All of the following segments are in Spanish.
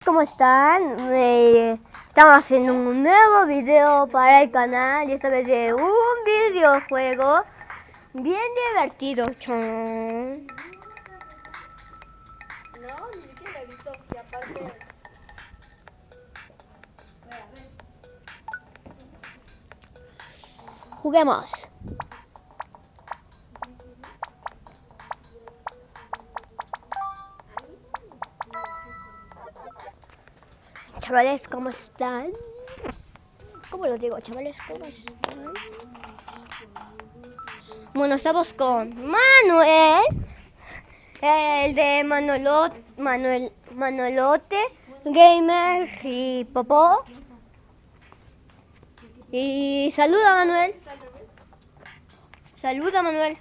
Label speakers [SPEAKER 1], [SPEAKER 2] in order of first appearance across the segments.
[SPEAKER 1] ¿Cómo están? Estamos haciendo un nuevo video para el canal y esta vez de un videojuego bien divertido. Chon.
[SPEAKER 2] No, ni siquiera he visto que aparte...
[SPEAKER 1] Juguemos. Chavales, ¿cómo están? ¿Cómo lo digo, chavales? ¿Cómo están? Bueno, estamos con Manuel, el de Manolote Gamer y Popó. Y saluda, Manuel. Saluda, Manuel.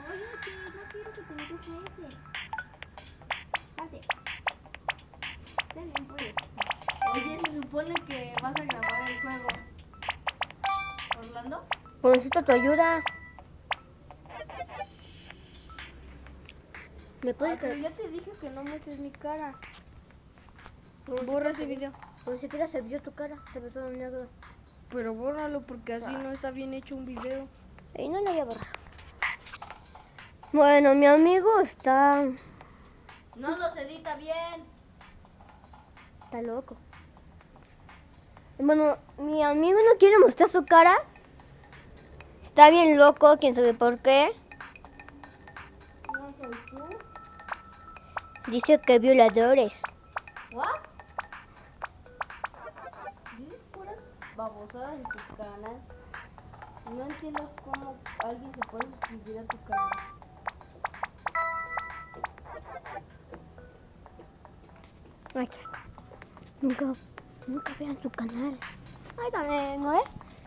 [SPEAKER 2] Oye, que no quiero que te metas ese. Pase. Está bien, pues. Oye, se supone que vas a grabar el juego. ¿Orlando?
[SPEAKER 1] Necesito tu ayuda. ¿Me puedes
[SPEAKER 2] Pero ya te dije que no muestres mi cara.
[SPEAKER 1] Borra
[SPEAKER 2] Borra ese video.
[SPEAKER 1] Ni siquiera se vio tu cara, se ve todo negro.
[SPEAKER 2] Pero bórralo porque así no está bien hecho un video.
[SPEAKER 1] Y no lo voy a borrar. Bueno, mi amigo está
[SPEAKER 2] No los edita bien.
[SPEAKER 1] loco. Bueno, mi amigo no quiere mostrar su cara. Está bien loco, quién sabe por qué.
[SPEAKER 2] No soy tú.
[SPEAKER 1] Dice que violadores.
[SPEAKER 2] ¿What? Dices puras babosadas en tu canal. No entiendo cómo alguien se puede suscribir a tu canal.
[SPEAKER 1] Ay, nunca vean su canal. Ay, también, ¿no es?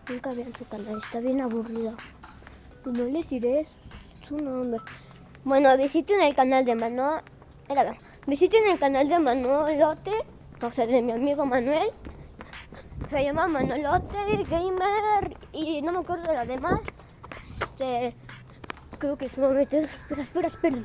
[SPEAKER 1] Nunca vean su canal, está bien aburrido. Pues no les diré su nombre. Bueno, visiten el canal de Manuel. Visiten el canal de Manolote, o sea, de mi amigo Manuel. Se llama Manolote Gamer y no me acuerdo de la demás. Creo que es un momento. Espera.